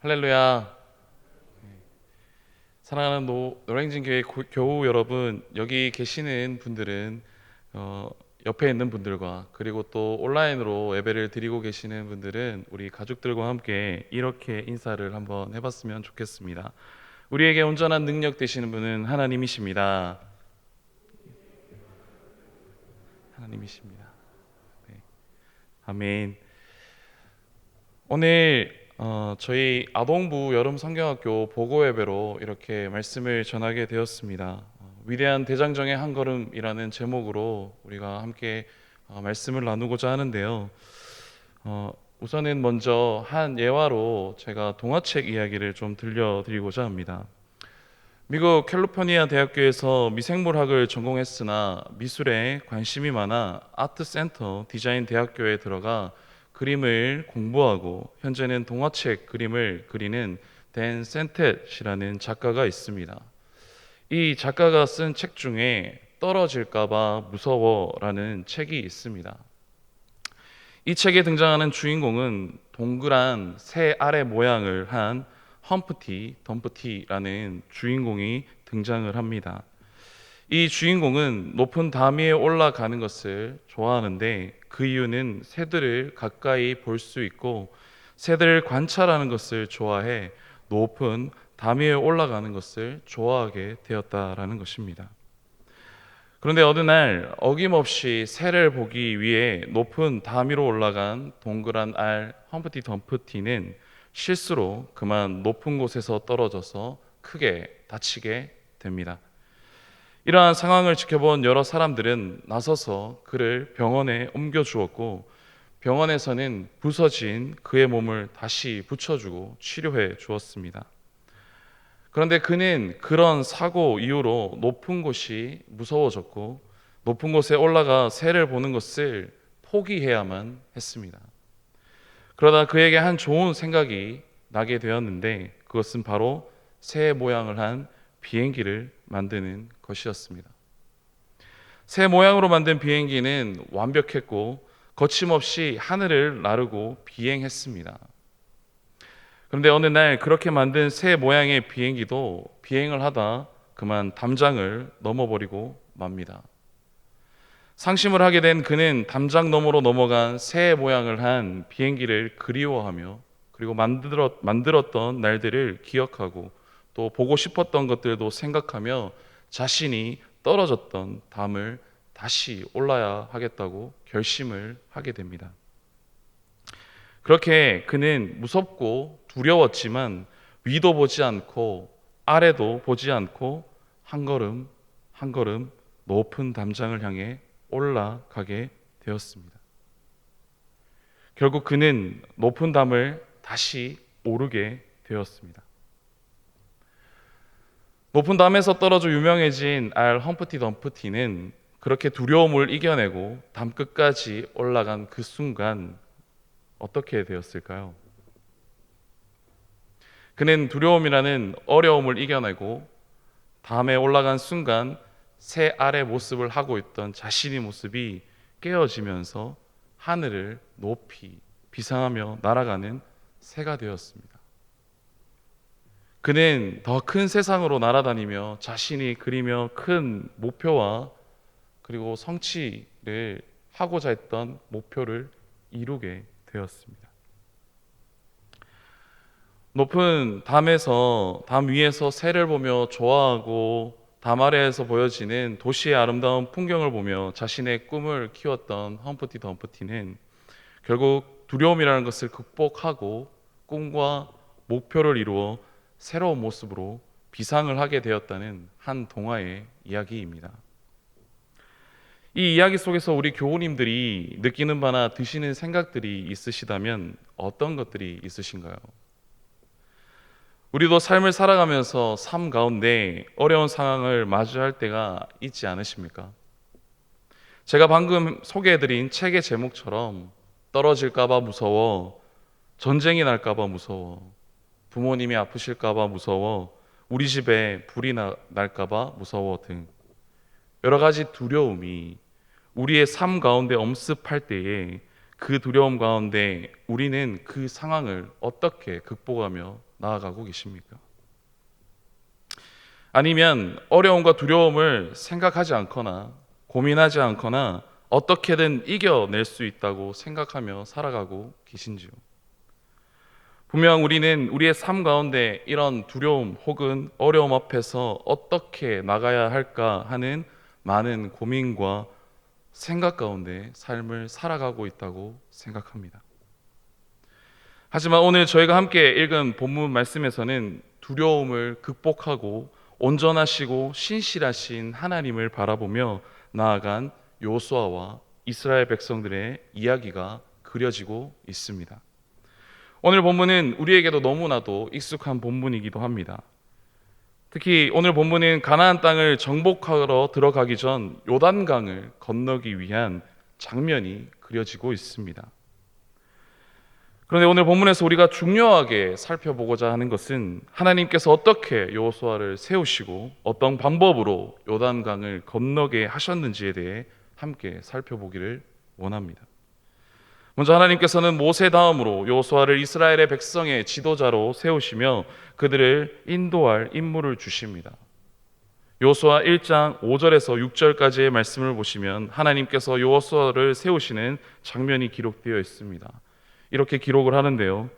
할렐루야. 사랑하는 노량진 교회 교우 여러분, 여기 계시는 분들은 옆에 있는 분들과 그리고 또 온라인으로 예배를 드리고 계시는 분들은 우리 가족들과 함께 이렇게 인사를 한번 해봤으면 좋겠습니다. 우리에게 온전한 능력 되시는 분은 하나님이십니다. 하나님이십니다. 네. 아멘. 오늘 저희 아동부 여름 성경학교 보고 예배로 이렇게 말씀을 전하게 되었습니다. 위대한 대장정의 한 걸음이라는 제목으로 우리가 함께 말씀을 나누고자 하는데요. 우선은 먼저 한 예화로 제가 동화책 이야기를 좀 들려드리고자 합니다. 미국 캘리포니아 대학교에서 미생물학을 전공했으나 미술에 관심이 많아 아트센터 디자인 대학교에 들어가 그림을 공부하고 현재는 동화책 그림을 그리는 댄 센텟이라는 작가가 있습니다. 이 작가가 쓴 책 중에 떨어질까봐 무서워라는 책이 있습니다. 이 책에 등장하는 주인공은 동그란 새 알의 모양을 한 험프티 덤프티라는 주인공이 등장을 합니다. 이 주인공은 높은 담 위에 올라가는 것을 좋아하는데 그 이유는 새들을 가까이 볼 수 있고 새들을 관찰하는 것을 좋아해 높은 담 위에 올라가는 것을 좋아하게 되었다라는 것입니다. 그런데 어느 날 어김없이 새를 보기 위해 높은 담 위로 올라간 동그란 알 험프티 덤프티는 실수로 그만 높은 곳에서 떨어져서 크게 다치게 됩니다. 이러한 상황을 지켜본 여러 사람들은 나서서 그를 병원에 옮겨 주었고 병원에서는 부서진 그의 몸을 다시 붙여주고 치료해 주었습니다. 그런데 그는 그런 사고 이후로 높은 곳이 무서워졌고 높은 곳에 올라가 새를 보는 것을 포기해야만 했습니다. 그러다 그에게 한 좋은 생각이 나게 되었는데 그것은 바로 새 모양을 한 비행기를 만드는 것이었습니다. 새 모양으로 만든 비행기는 완벽했고 거침없이 하늘을 나르고 비행했습니다. 그런데 어느 날 그렇게 만든 새 모양의 비행기도 비행을 하다 그만 담장을 넘어버리고 맙니다. 상심을 하게 된 그는 담장 너머로 넘어간 새 모양을 한 비행기를 그리워하며 그리고 만들었던 날들을 기억하고 또 보고 싶었던 것들도 생각하며 자신이 떨어졌던 담을 다시 올라야 하겠다고 결심을 하게 됩니다. 그렇게 그는 무섭고 두려웠지만 위도 보지 않고 아래도 보지 않고 한 걸음 한 걸음 높은 담장을 향해 올라가게 되었습니다. 결국 그는 높은 담을 다시 오르게 되었습니다. 높은 담에서 떨어져 유명해진 알 험프티 덤프티는 그렇게 두려움을 이겨내고 담 끝까지 올라간 그 순간 어떻게 되었을까요? 그는 두려움이라는 어려움을 이겨내고 담에 올라간 순간 새 알의 모습을 하고 있던 자신의 모습이 깨어지면서 하늘을 높이 비상하며 날아가는 새가 되었습니다. 그는 더 큰 세상으로 날아다니며 자신이 그리며 큰 목표와 그리고 성취를 하고자 했던 목표를 이루게 되었습니다. 높은 담 위에서 새를 보며 좋아하고 담 아래에서 보여지는 도시의 아름다운 풍경을 보며 자신의 꿈을 키웠던 험프티 덤프티는 결국 두려움이라는 것을 극복하고 꿈과 목표를 이루어 새로운 모습으로 비상을 하게 되었다는 한 동화의 이야기입니다. 이 이야기 속에서 우리 교우님들이 느끼는 바나 드시는 생각들이 있으시다면 어떤 것들이 있으신가요? 우리도 삶을 살아가면서 삶 가운데 어려운 상황을 마주할 때가 있지 않으십니까? 제가 방금 소개해드린 책의 제목처럼 떨어질까봐 무서워, 전쟁이 날까봐 무서워, 부모님이 아프실까봐 무서워, 우리 집에 불이 날까봐 무서워 등 여러 가지 두려움이 우리의 삶 가운데 엄습할 때에 그 두려움 가운데 우리는 그 상황을 어떻게 극복하며 나아가고 계십니까? 아니면 어려움과 두려움을 생각하지 않거나 고민하지 않거나 어떻게든 이겨낼 수 있다고 생각하며 살아가고 계신지요? 분명 우리는 우리의 삶 가운데 이런 두려움 혹은 어려움 앞에서 어떻게 나가야 할까 하는 많은 고민과 생각 가운데 삶을 살아가고 있다고 생각합니다. 하지만 오늘 저희가 함께 읽은 본문 말씀에서는 두려움을 극복하고 온전하시고 신실하신 하나님을 바라보며 나아간 요수아와 이스라엘 백성들의 이야기가 그려지고 있습니다. 오늘 본문은 우리에게도 너무나도 익숙한 본문이기도 합니다. 특히 오늘 본문은 가나안 땅을 정복하러 들어가기 전 요단강을 건너기 위한 장면이 그려지고 있습니다. 그런데 오늘 본문에서 우리가 중요하게 살펴보고자 하는 것은 하나님께서 어떻게 여호수아를 세우시고 어떤 방법으로 요단강을 건너게 하셨는지에 대해 함께 살펴보기를 원합니다. 먼저 하나님께서는 모세 다음으로 여호수아를 이스라엘의 백성의 지도자로 세우시며 그들을 인도할 임무를 주십니다. 여호수아 1장 5절에서 6절까지의 말씀을 보시면 하나님께서 여호수아를 세우시는 장면이 기록되어 있습니다. 이렇게 기록을 하는데요.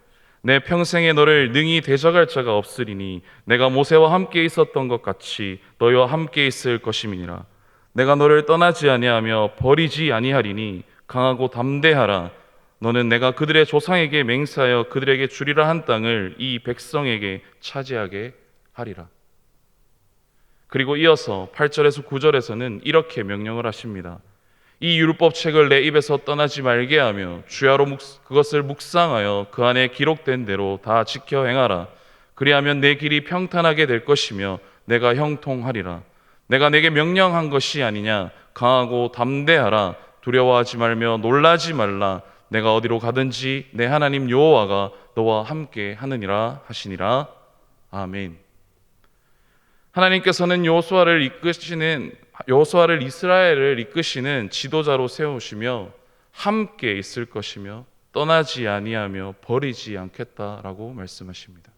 내 평생에 너를 능히 대적할 자가 없으리니 내가 모세와 함께 있었던 것 같이 너희와 함께 있을 것임이니라. 내가 너를 떠나지 아니하며 버리지 아니하리니 강하고 담대하라. 너는 내가 그들의 조상에게 맹세하여 그들에게 주리라 한 땅을 이 백성에게 차지하게 하리라. 그리고 이어서 8절에서 9절에서는 이렇게 명령을 하십니다. 이 율법책을 내 입에서 떠나지 말게 하며 주야로 그것을 묵상하여 그 안에 기록된 대로 다 지켜 행하라. 그리하면 내 길이 평탄하게 될 것이며 내가 형통하리라. 내가 내게 명령한 것이 아니냐. 강하고 담대하라. 두려워하지 말며 놀라지 말라. 내가 어디로 가든지 내 하나님 여호와가 너와 함께 하느니라 하시니라. 아멘. 하나님께서는 여호수아를 이스라엘을 이끄시는 지도자로 세우시며 함께 있을 것이며 떠나지 아니하며 버리지 않겠다라고 말씀하십니다.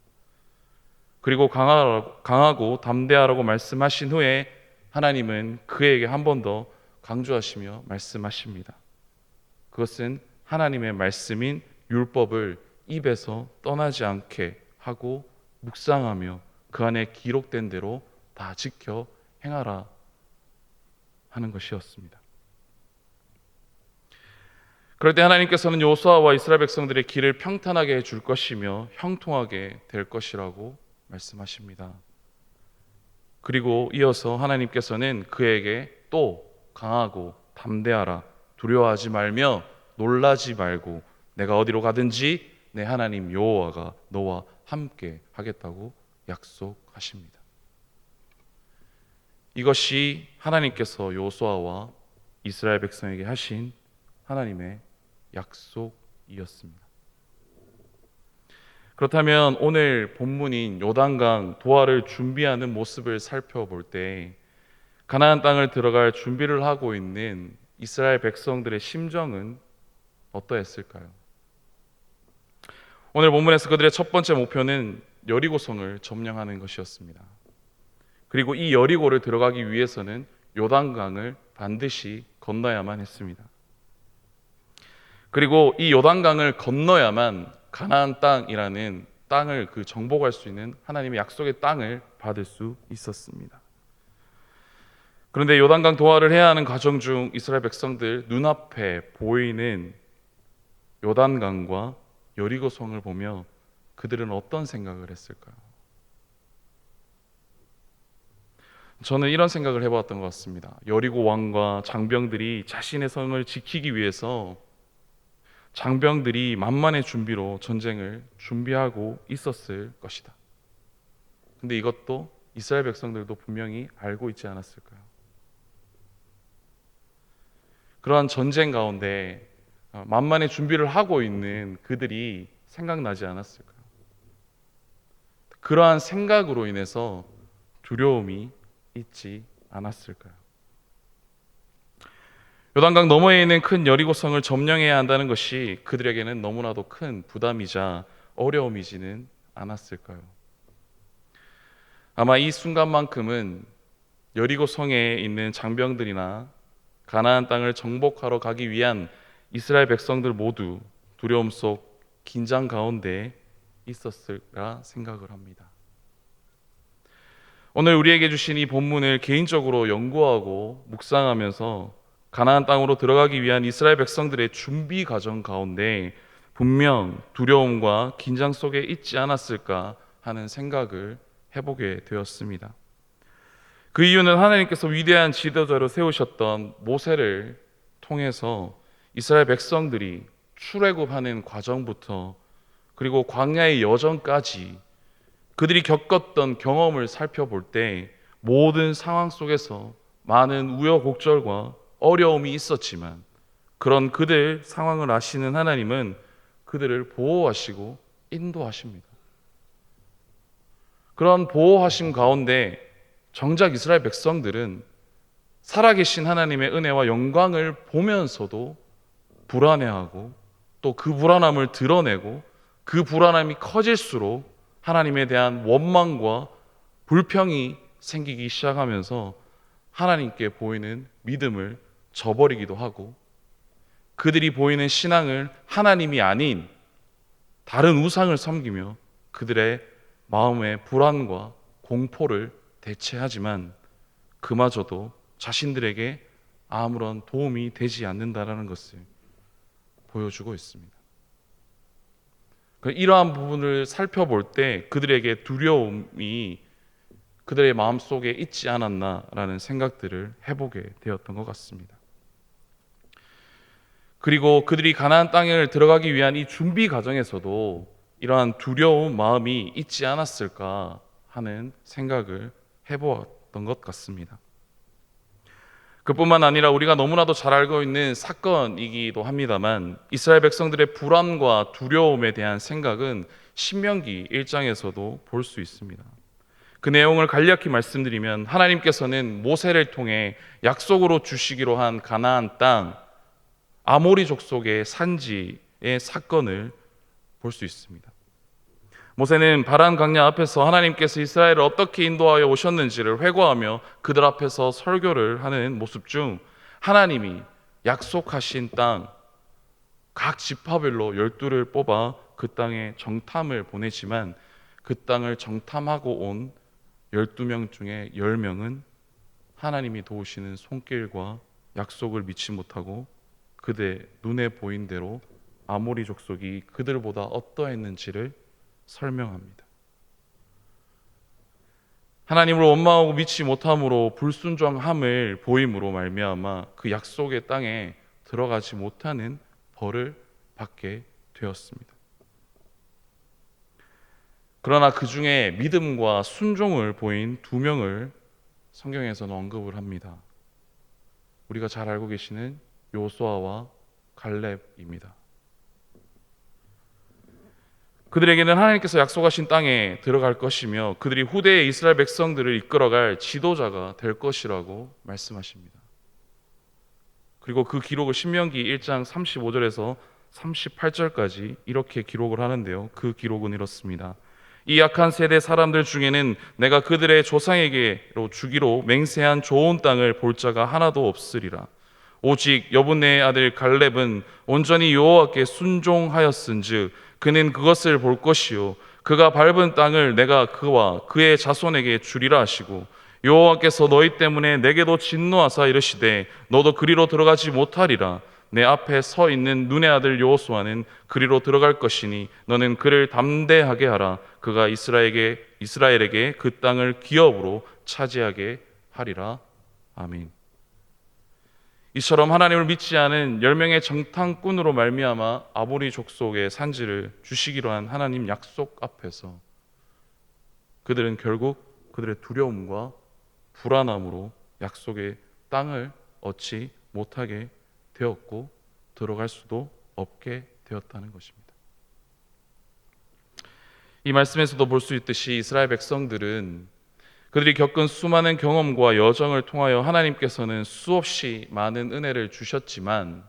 그리고 강하고 담대하라고 말씀하신 후에 하나님은 그에게 한 번 더 강조하시며 말씀하십니다. 그것은 하나님의 말씀인 율법을 입에서 떠나지 않게 하고 묵상하며 그 안에 기록된 대로 다 지켜 행하라 하는 것이었습니다. 그럴 때 하나님께서는 여호수아와 이스라엘 백성들의 길을 평탄하게 해줄 것이며 형통하게 될 것이라고 말씀하십니다. 그리고 이어서 하나님께서는 그에게 또 강하고 담대하라. 두려워하지 말며 놀라지 말고 내가 어디로 가든지 내 하나님 여호와가 너와 함께 하겠다고 약속하십니다. 이것이 하나님께서 여호수아와 이스라엘 백성에게 하신 하나님의 약속이었습니다. 그렇다면 오늘 본문인 요단강 도하를 준비하는 모습을 살펴볼 때 가나안 땅을 들어갈 준비를 하고 있는 이스라엘 백성들의 심정은 어떠했을까요? 오늘 본문에서 그들의 첫 번째 목표는 여리고성을 점령하는 것이었습니다. 그리고 이 여리고를 들어가기 위해서는 요단강을 반드시 건너야만 했습니다. 그리고 이 요단강을 건너야만 가나안 땅이라는 땅을 정복할 수 있는 하나님의 약속의 땅을 받을 수 있었습니다. 그런데 요단강 도하를 해야 하는 과정 중 이스라엘 백성들 눈앞에 보이는 요단강과 여리고성을 보며 그들은 어떤 생각을 했을까요? 저는 이런 생각을 해보았던 것 같습니다. 여리고 왕과 장병들이 자신의 성을 지키기 위해서 장병들이 만만의 준비로 전쟁을 준비하고 있었을 것이다. 근데 이것도 이스라엘 백성들도 분명히 알고 있지 않았을까요? 그러한 전쟁 가운데 만만의 준비를 하고 있는 그들이 생각나지 않았을까요? 그러한 생각으로 인해서 두려움이 있지 않았을까요? 요단강 너머에 있는 큰 여리고성을 점령해야 한다는 것이 그들에게는 너무나도 큰 부담이자 어려움이지는 않았을까요? 아마 이 순간만큼은 여리고성에 있는 장병들이나 가나안 땅을 정복하러 가기 위한 이스라엘 백성들 모두 두려움 속 긴장 가운데 있었을까 생각을 합니다. 오늘 우리에게 주신 이 본문을 개인적으로 연구하고 묵상하면서 가나안 땅으로 들어가기 위한 이스라엘 백성들의 준비 과정 가운데 분명 두려움과 긴장 속에 있지 않았을까 하는 생각을 해보게 되었습니다. 그 이유는 하나님께서 위대한 지도자로 세우셨던 모세를 통해서 이스라엘 백성들이 출애굽하는 과정부터 그리고 광야의 여정까지 그들이 겪었던 경험을 살펴볼 때 모든 상황 속에서 많은 우여곡절과 어려움이 있었지만 그런 그들 상황을 아시는 하나님은 그들을 보호하시고 인도하십니다. 그런 보호하심 가운데 정작 이스라엘 백성들은 살아계신 하나님의 은혜와 영광을 보면서도 불안해하고 또 그 불안함을 드러내고 그 불안함이 커질수록 하나님에 대한 원망과 불평이 생기기 시작하면서 하나님께 보이는 믿음을 저버리기도 하고 그들이 보이는 신앙을 하나님이 아닌 다른 우상을 섬기며 그들의 마음의 불안과 공포를 대체하지만 그마저도 자신들에게 아무런 도움이 되지 않는다라는 것을 보여주고 있습니다. 이러한 부분을 살펴볼 때 그들에게 두려움이 그들의 마음속에 있지 않았나라는 생각들을 해보게 되었던 것 같습니다. 그리고 그들이 가나안 땅에 들어가기 위한 이 준비 과정에서도 이러한 두려운 마음이 있지 않았을까 하는 생각을 해보았던 것 같습니다. 그뿐만 아니라 우리가 너무나도 잘 알고 있는 사건이기도 합니다만 이스라엘 백성들의 불안과 두려움에 대한 생각은 신명기 1장에서도 볼 수 있습니다. 그 내용을 간략히 말씀드리면 하나님께서는 모세를 통해 약속으로 주시기로 한 가나안 땅 아모리 족속의 산지의 사건을 볼 수 있습니다. 모세는 바란 광야 앞에서 하나님께서 이스라엘을 어떻게 인도하여 오셨는지를 회고하며 그들 앞에서 설교를 하는 모습 중 하나님이 약속하신 땅 각 지파별로 12를 뽑아 그 땅에 정탐을 보내지만 그 땅을 정탐하고 온 12명 중에 10명은 하나님이 도우시는 손길과 약속을 믿지 못하고 그들 눈에 보인 대로 아모리 족속이 그들보다 어떠했는지를 설명합니다. 하나님을 원망하고 믿지 못함으로 불순종함을 보임으로 말미암아 그 약속의 땅에 들어가지 못하는 벌을 받게 되었습니다. 그러나 그 중에 믿음과 순종을 보인 2명을 성경에서는 언급을 합니다. 우리가 잘 알고 계시는 요수아와 갈렙입니다. 그들에게는 하나님께서 약속하신 땅에 들어갈 것이며 그들이 후대의 이스라엘 백성들을 이끌어갈 지도자가 될 것이라고 말씀하십니다. 그리고 그 기록을 신명기 1장 35절에서 38절까지 이렇게 기록을 하는데요. 그 기록은 이렇습니다. 이 약한 세대 사람들 중에는 내가 그들의 조상에게로 주기로 맹세한 좋은 땅을 볼 자가 하나도 없으리라. 오직 여분의 아들 갈렙은 온전히 여호와께 순종하였은즉 그는 그것을 볼 것이요 그가 밟은 땅을 내가 그와 그의 자손에게 주리라 하시고 여호와께서 너희 때문에 내게도 진노하사 이르시되 너도 그리로 들어가지 못하리라. 내 앞에 서 있는 눈의 아들 여호수아는 그리로 들어갈 것이니 너는 그를 담대하게 하라. 그가 이스라엘에게 그 땅을 기업으로 차지하게 하리라. 아멘. 이처럼 하나님을 믿지 않은 10명의 정탐꾼으로 말미암아 아모리 족속의 산지를 주시기로 한 하나님 약속 앞에서 그들은 결국 그들의 두려움과 불안함으로 약속의 땅을 얻지 못하게 되었고 들어갈 수도 없게 되었다는 것입니다. 이 말씀에서도 볼 수 있듯이 이스라엘 백성들은 그들이 겪은 수많은 경험과 여정을 통하여 하나님께서는 수없이 많은 은혜를 주셨지만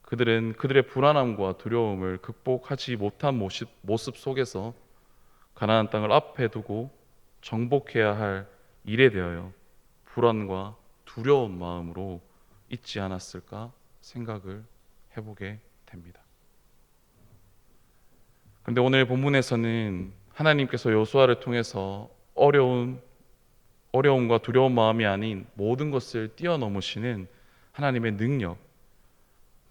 그들은 그들의 불안함과 두려움을 극복하지 못한 모습 속에서 가나안 땅을 앞에 두고 정복해야 할 일에 대하여 불안과 두려운 마음으로 있지 않았을까 생각을 해보게 됩니다. 그런데 오늘 본문에서는 하나님께서 여호수아를 통해서 어려움과 두려운 마음이 아닌 모든 것을 뛰어넘으시는 하나님의 능력,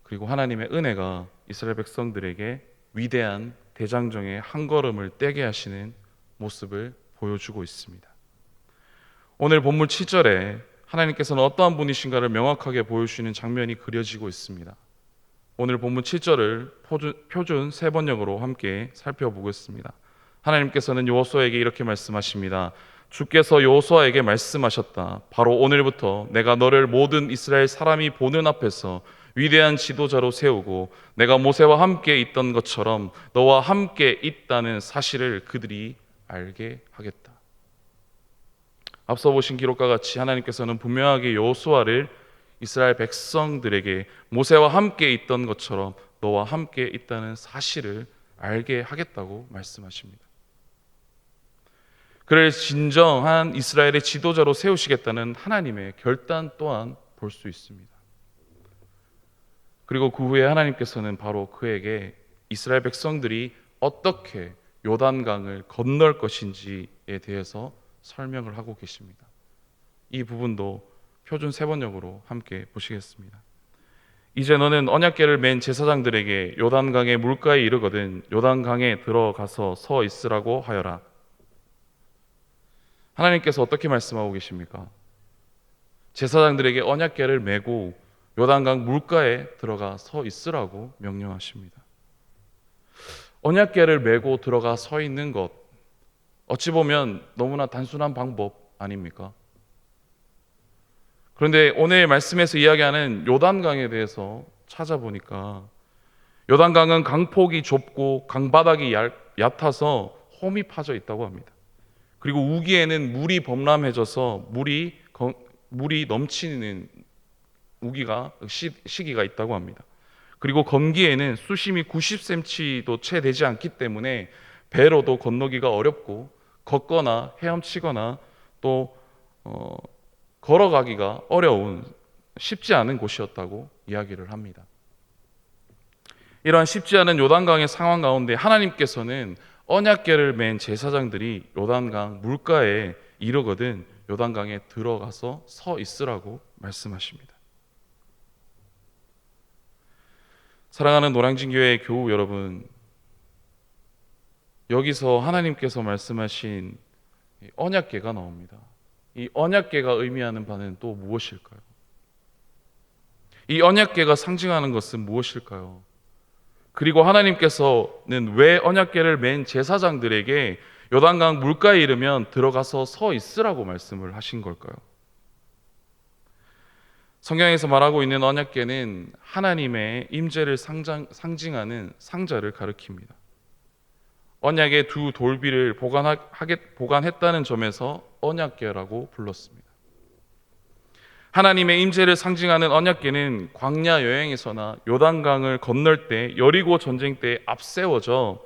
그리고 하나님의 은혜가 이스라엘 백성들에게 위대한 대장정의 한 걸음을 떼게 하시는 모습을 보여주고 있습니다. 오늘 본문 7절에 하나님께서는 어떠한 분이신가를 명확하게 보여주시는 장면이 그려지고 있습니다. 오늘 본문 7절을 표준 3번역으로 함께 살펴보겠습니다. 하나님께서는 여호수아에게 이렇게 말씀하십니다. 주께서 여호수아에게 말씀하셨다. 바로 오늘부터 내가 너를 모든 이스라엘 사람이 보는 앞에서 위대한 지도자로 세우고 내가 모세와 함께 있던 것처럼 너와 함께 있다는 사실을 그들이 알게 하겠다. 앞서 보신 기록과 같이 하나님께서는 분명하게 여호수아를 이스라엘 백성들에게 모세와 함께 있던 것처럼 너와 함께 있다는 사실을 알게 하겠다고 말씀하십니다. 그를 진정한 이스라엘의 지도자로 세우시겠다는 하나님의 결단 또한 볼 수 있습니다. 그리고 그 후에 하나님께서는 바로 그에게 이스라엘 백성들이 어떻게 요단강을 건널 것인지에 대해서 설명을 하고 계십니다. 이 부분도 표준 3번역으로 함께 보시겠습니다. 이제 너는 언약궤를 맨 제사장들에게 요단강의 물가에 이르거든 요단강에 들어가서 서 있으라고 하여라. 하나님께서 어떻게 말씀하고 계십니까? 제사장들에게 언약궤를 메고 요단강 물가에 들어가 서 있으라고 명령하십니다. 언약궤를 메고 들어가 서 있는 것, 어찌 보면 너무나 단순한 방법 아닙니까? 그런데 오늘 말씀에서 이야기하는 요단강에 대해서 찾아보니까 요단강은 강폭이 좁고 강바닥이 얕아서 홈이 파져 있다고 합니다. 그리고 우기에는 물이 범람해져서 물이 넘치는 시기가 있다고 합니다. 그리고 건기에는 수심이 90cm도 채 되지 않기 때문에 배로도 건너기가 어렵고 걷거나 헤엄치거나 또 걸어가기가 어려운 쉽지 않은 곳이었다고 이야기를 합니다. 이러한 쉽지 않은 요단강의 상황 가운데 하나님께서는 언약궤를 맨 제사장들이 요단강 물가에 이르거든 요단강에 들어가서 서 있으라고 말씀하십니다. 사랑하는 노량진교회 교우 여러분, 여기서 하나님께서 말씀하신 언약궤가 나옵니다. 이 언약궤가 의미하는 바는 또 무엇일까요? 이 언약궤가 상징하는 것은 무엇일까요? 그리고 하나님께서는 왜 언약궤를 맨 제사장들에게 요단강 물가에 이르면 들어가서 서 있으라고 말씀을 하신 걸까요? 성경에서 말하고 있는 언약궤는 하나님의 임재를 상징하는 상자를 가리킵니다. 언약의 두 돌비를 보관했다는 점에서 언약궤라고 불렀습니다. 하나님의 임재를 상징하는 언약궤는 광야 여행에서나 요단강을 건널 때 여리고 전쟁 때 앞세워져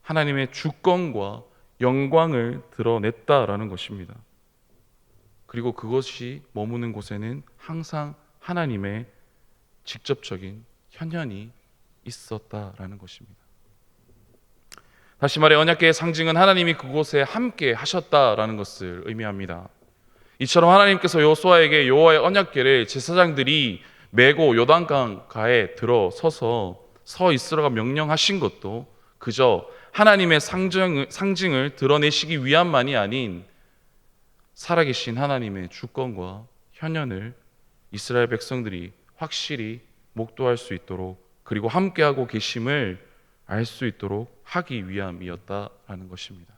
하나님의 주권과 영광을 드러냈다라는 것입니다. 그리고 그것이 머무는 곳에는 항상 하나님의 직접적인 현현이 있었다라는 것입니다. 다시 말해 언약궤의 상징은 하나님이 그곳에 함께 하셨다라는 것을 의미합니다. 이처럼 하나님께서 여호수아에게 여호와의 언약궤를 제사장들이 메고 요단강가에 들어서서 서 있으라고 명령하신 것도 그저 하나님의 상징을 드러내시기 위함만이 아닌 살아계신 하나님의 주권과 현현을 이스라엘 백성들이 확실히 목도할 수 있도록 그리고 함께하고 계심을 알 수 있도록 하기 위함이었다라는 것입니다.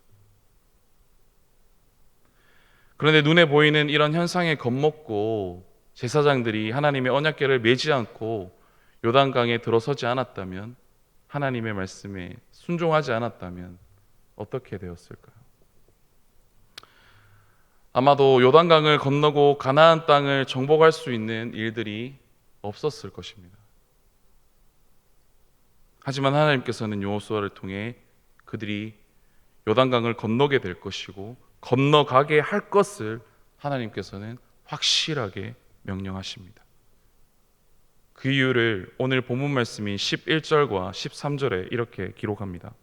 그런데 눈에 보이는 이런 현상에 겁먹고 제사장들이 하나님의 언약궤를 메지 않고 요단강에 들어서지 않았다면, 하나님의 말씀에 순종하지 않았다면 어떻게 되었을까요? 아마도 요단강을 건너고 가나안 땅을 정복할 수 있는 일들이 없었을 것입니다. 하지만 하나님께서는 여호수아를 통해 그들이 요단강을 건너게 될 것이고 건너가게 할 것을 하나님께서는 확실하게 명령하십니다. 그 이유를 오늘 본문 말씀인 11절과 13절에 이렇게 기록합니다.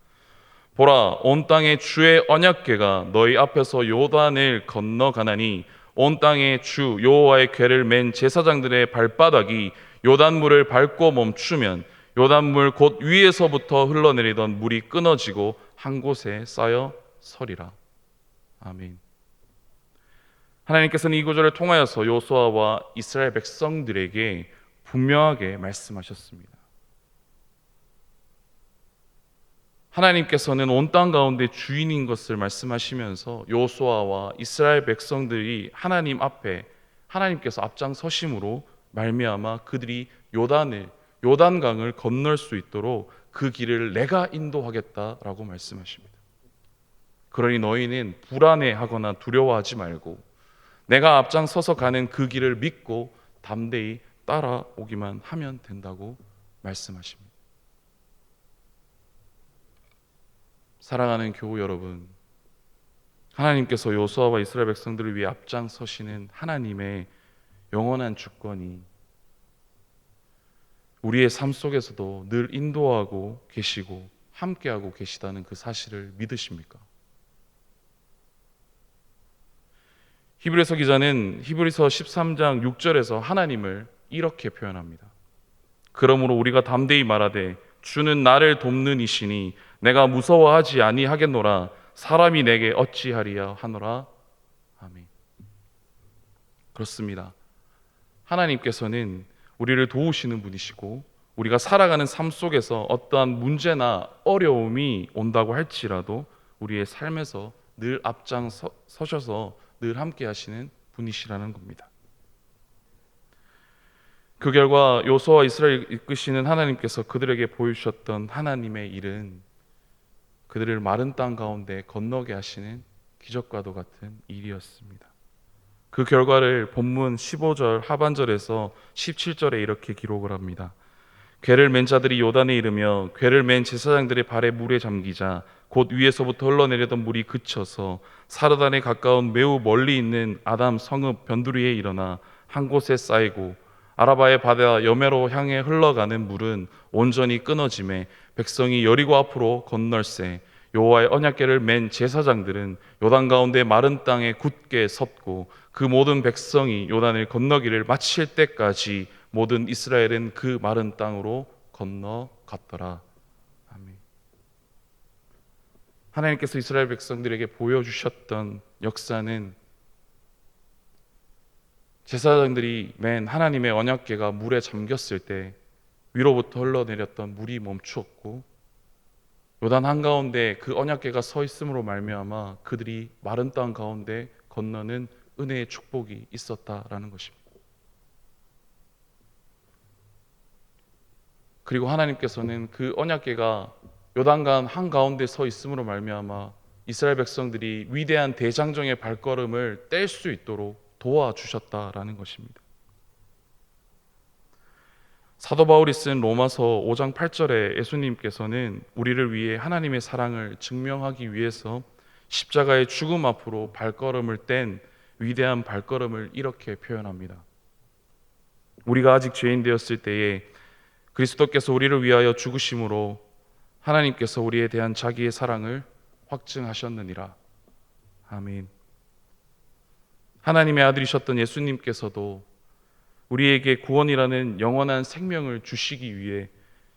보라, 온 땅에 주의 언약궤가 너희 앞에서 요단을 건너가나니 온 땅에 주 여호와의 궤를 맨 제사장들의 발바닥이 요단물을 밟고 멈추면 요단물 곧 위에서부터 흘러내리던 물이 끊어지고 한 곳에 쌓여 서리라. 아멘. 하나님께서는 이 구절을 통하여서 여호수아와 이스라엘 백성들에게 분명하게 말씀하셨습니다. 하나님께서는 온 땅 가운데 주인인 것을 말씀하시면서 여호수아와 이스라엘 백성들이 하나님 앞에 하나님께서 앞장서심으로 말미암아 그들이 요단강을 건널 수 있도록 그 길을 내가 인도하겠다라고 말씀하십니다. 그러니 너희는 불안해하거나 두려워하지 말고 내가 앞장서서 가는 그 길을 믿고 담대히 따라오기만 하면 된다고 말씀하십니다. 사랑하는 교우 여러분, 하나님께서 여호수아와 이스라엘 백성들을 위해 앞장서시는 하나님의 영원한 주권이 우리의 삶 속에서도 늘 인도하고 계시고 함께하고 계시다는 그 사실을 믿으십니까? 히브리서 기자는 히브리서 13장 6절에서 하나님을 이렇게 표현합니다. 그러므로 우리가 담대히 말하되 주는 나를 돕는 이시니 내가 무서워하지 아니하겠노라. 사람이 내게 어찌하리야 하노라. 아멘. 그렇습니다. 하나님께서는 우리를 도우시는 분이시고 우리가 살아가는 삶 속에서 어떠한 문제나 어려움이 온다고 할지라도 우리의 삶에서 늘 앞장서셔서 늘 함께 하시는 분이시라는 겁니다. 그 결과 여호수아와 이스라엘을 이끄시는 하나님께서 그들에게 보여주셨던 하나님의 일은 그들을 마른 땅 가운데 건너게 하시는 기적과도 같은 일이었습니다. 그 결과를 본문 15절 하반절에서 17절에 이렇게 기록을 합니다. 궤를 맨 자들이 요단에 이르며 궤를 맨 제사장들의 발에 물에 잠기자 곧 위에서부터 흘러내리던 물이 그쳐서 사르단에 가까운 매우 멀리 있는 아담 성읍 변두리에 일어나 한 곳에 쌓이고 아라바의 바다 여매로 향해 흘러가는 물은 온전히 끊어지매 백성이 여리고 앞으로 건널세 여호와의 언약궤를 맨 제사장들은 요단 가운데 마른 땅에 굳게 섰고 그 모든 백성이 요단을 건너기를 마칠 때까지 모든 이스라엘은 그 마른 땅으로 건너갔더라. 아멘. 하나님께서 이스라엘 백성들에게 보여주셨던 역사는 제사장들이 맨 하나님의 언약궤가 물에 잠겼을 때 위로부터 흘러내렸던 물이 멈추었고 요단 한가운데 그 언약궤가 서 있음으로 말미암아 그들이 마른 땅 가운데 건너는 은혜의 축복이 있었다라는 것입니다. 그리고 하나님께서는 그 언약궤가 요단강 한가운데 서 있음으로 말미암아 이스라엘 백성들이 위대한 대장정의 발걸음을 뗄 수 있도록 도와주셨다라는 것입니다. 사도 바울이 쓴 로마서 5장 8절에 예수님께서는 우리를 위해 하나님의 사랑을 증명하기 위해서 십자가의 죽음 앞으로 발걸음을 뗀 위대한 발걸음을 이렇게 표현합니다. 우리가 아직 죄인 되었을 때에 그리스도께서 우리를 위하여 죽으심으로 하나님께서 우리에 대한 자기의 사랑을 확증하셨느니라. 아멘. 하나님의 아들이셨던 예수님께서도 우리에게 구원이라는 영원한 생명을 주시기 위해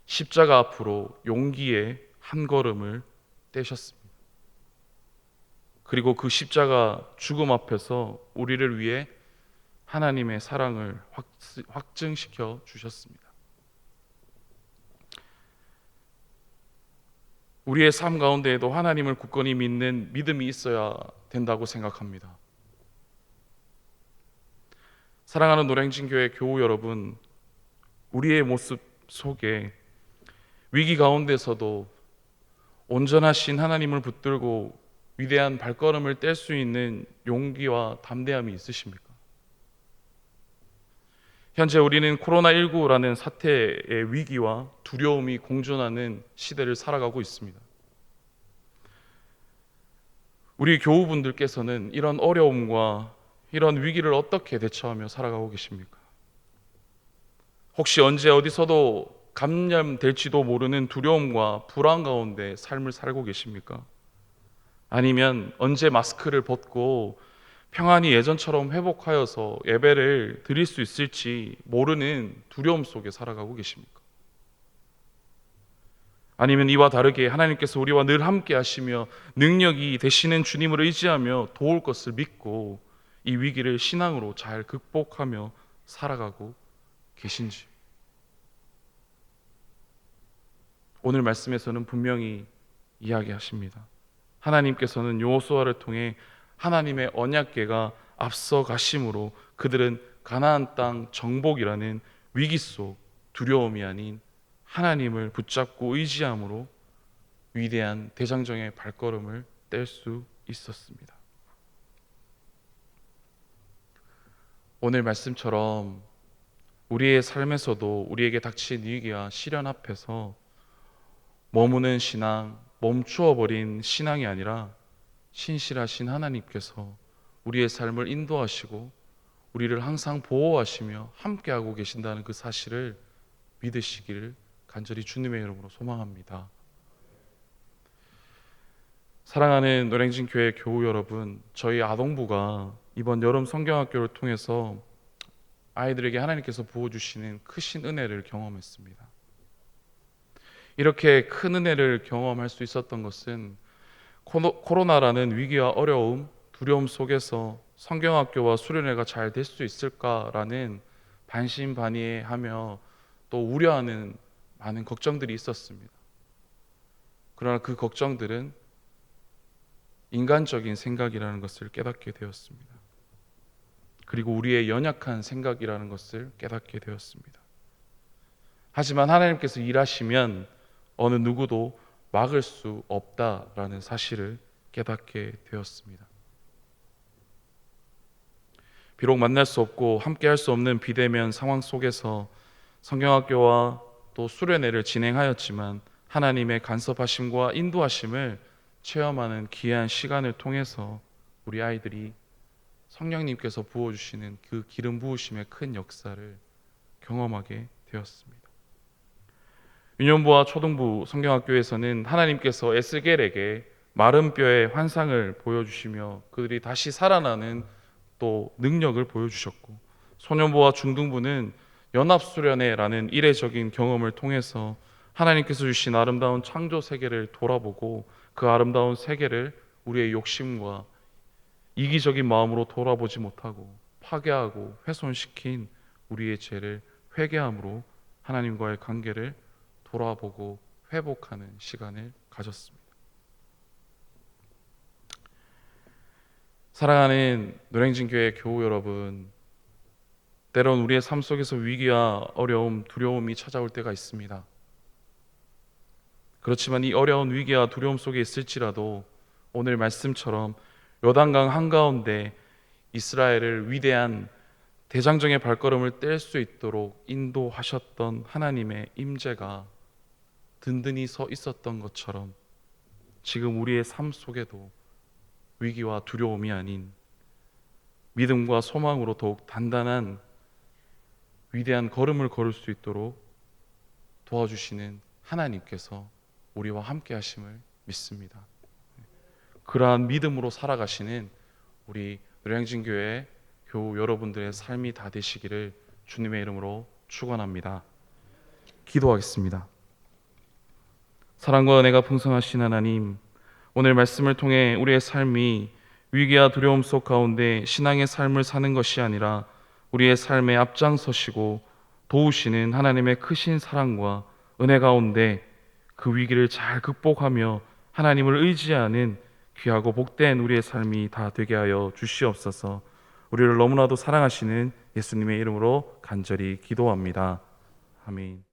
십자가 앞으로 용기의 한 걸음을 떼셨습니다. 그리고 그 십자가 죽음 앞에서 우리를 위해 하나님의 사랑을 확증시켜 주셨습니다. 우리의 삶 가운데에도 하나님을 굳건히 믿는 믿음이 있어야 된다고 생각합니다. 사랑하는 노량진교회 교우 여러분, 우리의 모습 속에 위기 가운데서도 온전하신 하나님을 붙들고 위대한 발걸음을 뗄 수 있는 용기와 담대함이 있으십니까? 현재 우리는 코로나19라는 사태의 위기와 두려움이 공존하는 시대를 살아가고 있습니다. 우리 교우분들께서는 이런 어려움과 이런 위기를 어떻게 대처하며 살아가고 계십니까? 혹시 언제 어디서도 감염될지도 모르는 두려움과 불안 가운데 삶을 살고 계십니까? 아니면 언제 마스크를 벗고 평안히 예전처럼 회복하여서 예배를 드릴 수 있을지 모르는 두려움 속에 살아가고 계십니까? 아니면 이와 다르게 하나님께서 우리와 늘 함께 하시며 능력이 되시는 주님을 의지하며 도울 것을 믿고 이 위기를 신앙으로 잘 극복하며 살아가고 계신지. 오늘 말씀에서는 분명히 이야기하십니다. 하나님께서는 여호수아를 통해 하나님의 언약궤가 앞서 가심으로 그들은 가나안 땅 정복이라는 위기 속 두려움이 아닌 하나님을 붙잡고 의지함으로 위대한 대장정의 발걸음을 뗄 수 있었습니다. 오늘 말씀처럼 우리의 삶에서도 우리에게 닥친 위기와 시련 앞에서 머무는 신앙, 멈추어 버린 신앙이 아니라 신실하신 하나님께서 우리의 삶을 인도하시고 우리를 항상 보호하시며 함께하고 계신다는 그 사실을 믿으시기를 간절히 주님의 이름으로 소망합니다. 사랑하는 노량진 교회 교우 여러분, 저희 아동부가 이번 여름 성경학교를 통해서 아이들에게 하나님께서 부어주시는 크신 은혜를 경험했습니다. 이렇게 큰 은혜를 경험할 수 있었던 것은 코로나라는 위기와 어려움, 두려움 속에서 성경학교와 수련회가 잘 될 수 있을까라는 반신반의하며 또 우려하는 많은 걱정들이 있었습니다. 그러나 그 걱정들은 인간적인 생각이라는 것을 깨닫게 되었습니다. 그리고 우리의 연약한 생각이라는 것을 깨닫게 되었습니다. 하지만 하나님께서 일하시면 어느 누구도 막을 수 없다라는 사실을 깨닫게 되었습니다. 비록 만날 수 없고 함께 할 수 없는 비대면 상황 속에서 성경학교와 또 수련회를 진행하였지만 하나님의 간섭하심과 인도하심을 체험하는 귀한 시간을 통해서 우리 아이들이 성령님께서 부어주시는 그 기름 부으심의 큰 역사를 경험하게 되었습니다. 유년부와 초등부 성경학교에서는 하나님께서 에스겔에게 마른 뼈의 환상을 보여주시며 그들이 다시 살아나는 또 능력을 보여주셨고, 소년부와 중등부는 연합수련회라는 이례적인 경험을 통해서 하나님께서 주신 아름다운 창조 세계를 돌아보고 그 아름다운 세계를 우리의 욕심과 이기적인 마음으로 돌아보지 못하고 파괴하고 훼손시킨 우리의 죄를 회개함으로 하나님과의 관계를 돌아보고 회복하는 시간을 가졌습니다. 사랑하는 노량진 교회 교우 여러분, 때론 우리의 삶 속에서 위기와 어려움, 두려움이 찾아올 때가 있습니다. 그렇지만 이 어려운 위기와 두려움 속에 있을지라도 오늘 말씀처럼 요단강 한가운데 이스라엘을 위대한 대장정의 발걸음을 뗄 수 있도록 인도하셨던 하나님의 임재가 든든히 서 있었던 것처럼 지금 우리의 삶 속에도 위기와 두려움이 아닌 믿음과 소망으로 더욱 단단한 위대한 걸음을 걸을 수 있도록 도와주시는 하나님께서 우리와 함께 하심을 믿습니다. 그러한 믿음으로 살아가시는 우리 노량진교회 교우 여러분들의 삶이 다 되시기를 주님의 이름으로 축원합니다. 기도하겠습니다. 사랑과 은혜가 풍성하신 하나님, 오늘 말씀을 통해 우리의 삶이 위기와 두려움 속 가운데 신앙의 삶을 사는 것이 아니라 우리의 삶에 앞장서시고 도우시는 하나님의 크신 사랑과 은혜 가운데 그 위기를 잘 극복하며 하나님을 의지하는 귀하고 복된 우리의 삶이 다 되게 하여 주시옵소서. 우리를 너무나도 사랑하시는 예수님의 이름으로 간절히 기도합니다. 아멘.